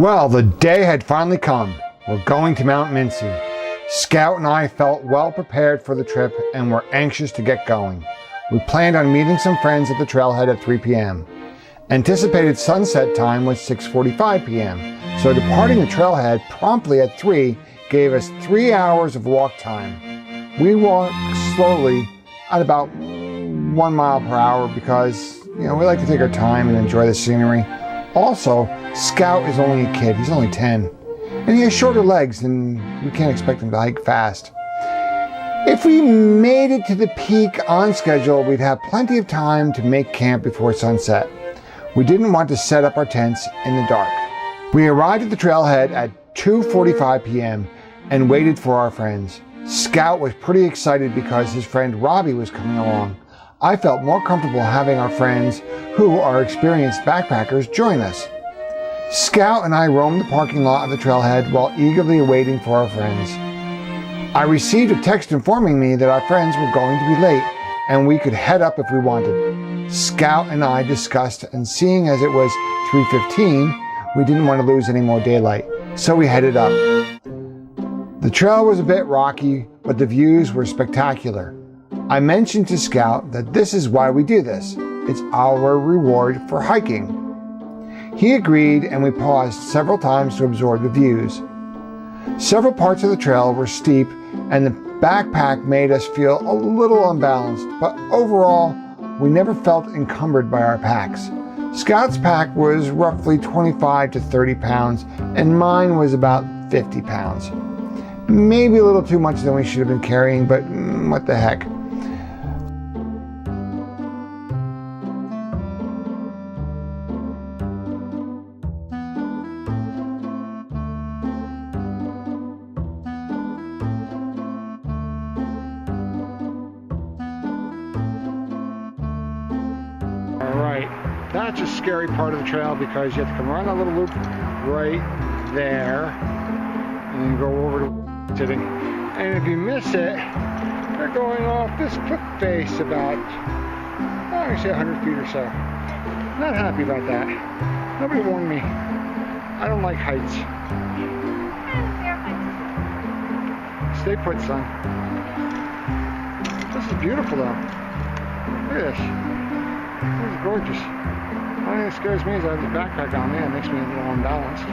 Well, the day had finally come. We're going to Mt Minsi. Scout and I felt well prepared for the trip and were anxious to get going. We planned on meeting some friends at the trailhead at 3 p.m. Anticipated sunset time was 6:45 p.m., so departing the trailhead promptly at 3 gave us 3 hours of walk time. We walked slowly at about 1 mile per hour because, we like to take our time and enjoy the scenery. Also, Scout is only a kid. He's only 10. And he has shorter legs, and we can't expect him to hike fast. If we made it to the peak on schedule, we'd have plenty of time to make camp before sunset. We didn't want to set up our tents in the dark. We arrived at the trailhead at 2:45 p.m. and waited for our friends. Scout was pretty excited because his friend Robbie was coming along. I felt more comfortable having our friends, who are experienced backpackers, join us. Scout and I roamed the parking lot of the trailhead while eagerly waiting for our friends. I received a text informing me that our friends were going to be late and we could head up if we wanted. Scout and I discussed, and seeing as it was 3:15, we didn't want to lose any more daylight, so we headed up. The trail was a bit rocky, but the views were spectacular. I mentioned to Scout that this is why we do this. It's our reward for hiking. He agreed, and we paused several times to absorb the views. Several parts of the trail were steep, and the backpack made us feel a little unbalanced, but overall, we never felt encumbered by our packs. Scout's pack was roughly 25 to 30 pounds, and mine was about 50 pounds. Maybe a little too much than we should have been carrying, but what the heck. That's a scary part of the trail because you have to come around that little loop right there and then go over to sitting. And if you miss it, you're going off this cliff face about, I say 100 feet or so. Not happy about that. Nobody warned me. I don't like heights. Stay put, son. This is beautiful though. Look at this. This is gorgeous. The only thing that scares me is I have the backpack on me. It makes me a little unbalanced.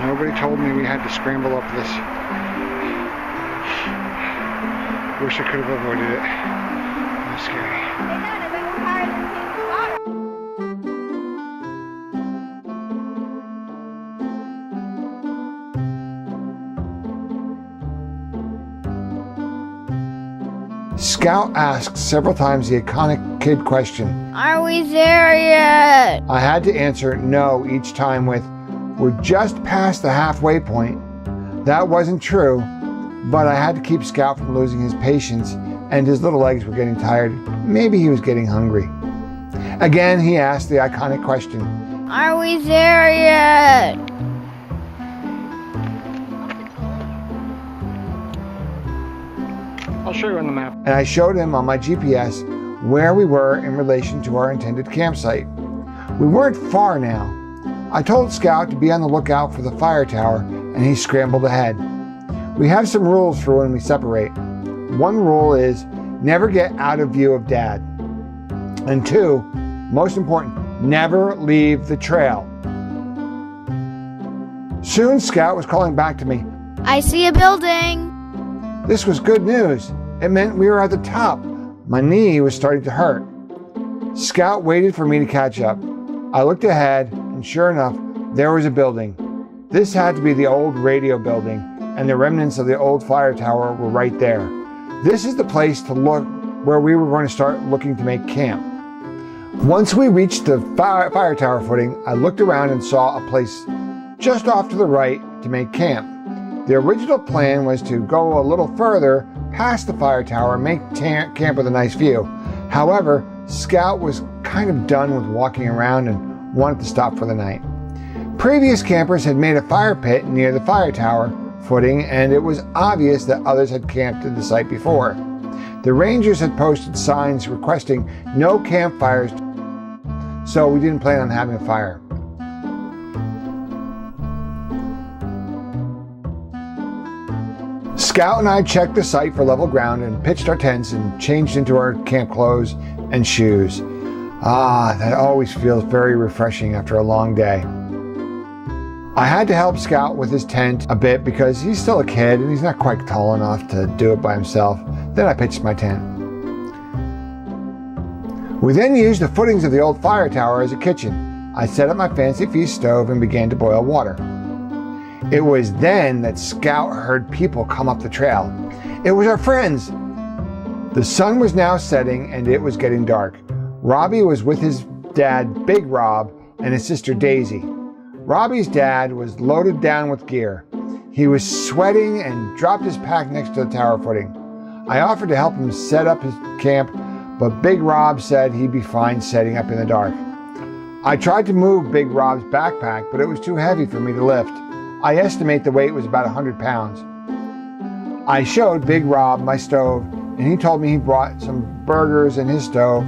Nobody told me we had to scramble up this. Wish I could have avoided it. It was scary. Scout asked several times the iconic kid question, "Are we there yet?" I had to answer no each time with, "We're just past the halfway point." That wasn't true, but I had to keep Scout from losing his patience, and his little legs were getting tired. Maybe he was getting hungry. Again, he asked the iconic question, "Are we there yet?" I'll show you on the map. And I showed him on my GPS where we were in relation to our intended campsite. We weren't far now. I told Scout to be on the lookout for the fire tower, and he scrambled ahead. We have some rules for when we separate. One rule is never get out of view of Dad. And 2, most important, never leave the trail. Soon Scout was calling back to me, "I see a building." This was good news. It meant we were at the top. My knee was starting to hurt. Scout waited for me to catch up. I looked ahead, and sure enough, there was a building. This had to be the old radio building, and the remnants of the old fire tower were right there. This is the place to look where we were going to start looking to make camp. Once we reached the fire tower footing, I looked around and saw a place just off to the right to make camp. The original plan was to go a little further past the fire tower and make camp with a nice view. However, Scout was kind of done with walking around and wanted to stop for the night. Previous campers had made a fire pit near the fire tower footing, and it was obvious that others had camped at the site before. The rangers had posted signs requesting no campfires, so we didn't plan on having a fire. Scout and I checked the site for level ground and pitched our tents and changed into our camp clothes and shoes. That always feels very refreshing after a long day. I had to help Scout with his tent a bit because he's still a kid and he's not quite tall enough to do it by himself. Then I pitched my tent. We then used the footings of the old fire tower as a kitchen. I set up my fancy feast stove and began to boil water. It was then that Scout heard people come up the trail. It was our friends. The sun was now setting and it was getting dark. Robbie was with his dad, Big Rob, and his sister Daisy. Robbie's dad was loaded down with gear. He was sweating and dropped his pack next to the tower footing. I offered to help him set up his camp, but Big Rob said he'd be fine setting up in the dark. I tried to move Big Rob's backpack, but it was too heavy for me to lift. I estimate the weight was about 100 pounds. I showed Big Rob my stove, and he told me he brought some burgers in his stove.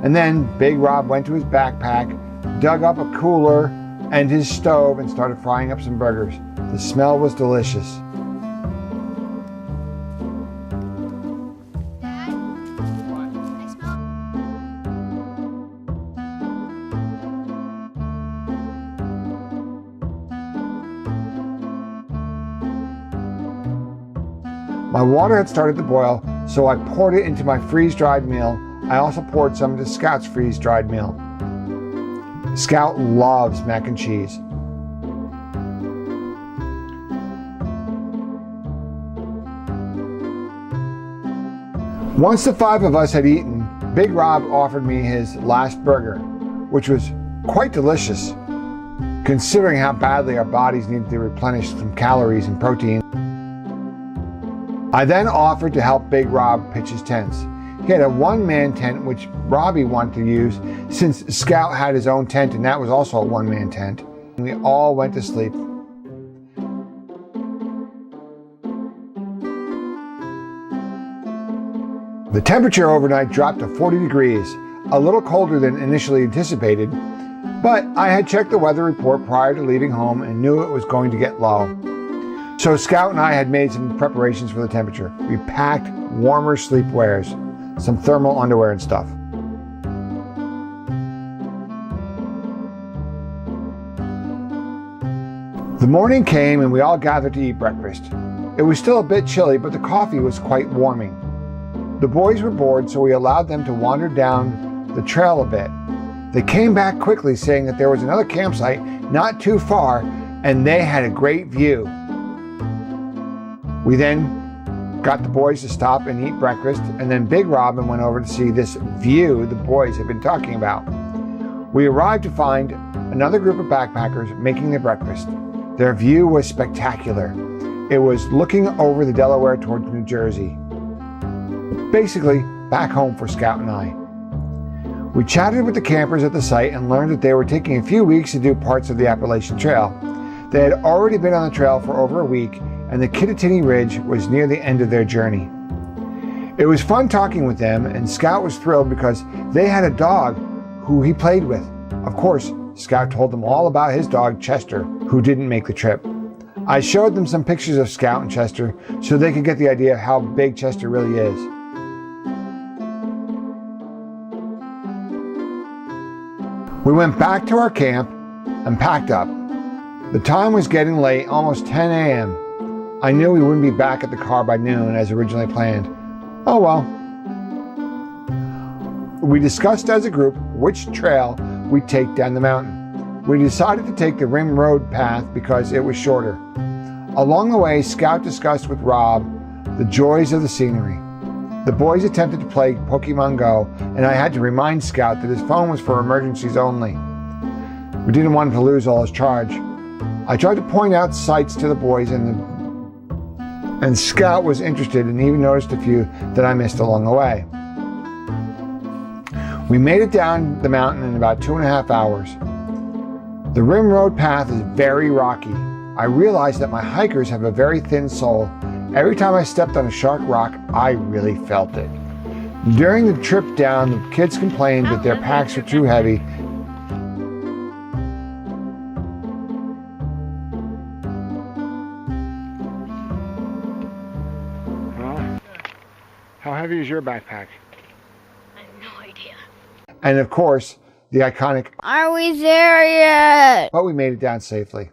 And then Big Rob went to his backpack, dug up a cooler and his stove and started frying up some burgers. The smell was delicious. Dad, I smell. My water had started to boil, so I poured it into my freeze-dried meal. I also poured some into Scout's freeze-dried meal. Scout loves mac and cheese. Once the 5 of us had eaten, Big Rob offered me his last burger, which was quite delicious, considering how badly our bodies needed to replenish some calories and protein. I then offered to help Big Rob pitch his tents. He had a one-man tent which Robbie wanted to use since Scout had his own tent and that was also a one-man tent. We all went to sleep. The temperature overnight dropped to 40 degrees, a little colder than initially anticipated, but I had checked the weather report prior to leaving home and knew it was going to get low. So Scout and I had made some preparations for the temperature. We packed warmer sleepwears, some thermal underwear and stuff. The morning came and we all gathered to eat breakfast. It was still a bit chilly, but the coffee was quite warming. The boys were bored, so we allowed them to wander down the trail a bit. They came back quickly saying that there was another campsite not too far and they had a great view. We then got the boys to stop and eat breakfast, and then Big Robin went over to see this view the boys had been talking about. We arrived to find another group of backpackers making their breakfast. Their view was spectacular. It was looking over the Delaware towards New Jersey. Basically, back home for Scout and I. We chatted with the campers at the site and learned that they were taking a few weeks to do parts of the Appalachian Trail. They had already been on the trail for over a week, and the Kittatinny Ridge was near the end of their journey. It was fun talking with them, and Scout was thrilled because they had a dog who he played with. Of course, Scout told them all about his dog Chester, who didn't make the trip. I showed them some pictures of Scout and Chester so they could get the idea of how big Chester really is. We went back to our camp and packed up. The time was getting late, almost 10 a.m. I knew we wouldn't be back at the car by noon as originally planned. Oh well. We discussed as a group which trail we'd take down the mountain. We decided to take the Rim Road path because it was shorter. Along the way, Scout discussed with Rob the joys of the scenery. The boys attempted to play Pokemon Go, and I had to remind Scout that his phone was for emergencies only. We didn't want him to lose all his charge. I tried to point out sights to the boys, and Scout was interested and even noticed a few that I missed along the way. We made it down the mountain in about 2.5 hours. The Rim Road path is very rocky. I realized that my hikers have a very thin sole. Every time I stepped on a sharp rock, I really felt it. During the trip down, the kids complained that their packs were too heavy. Well, how heavy is your backpack? I have no idea. And of course, the iconic, Are we there yet? but we made it down safely.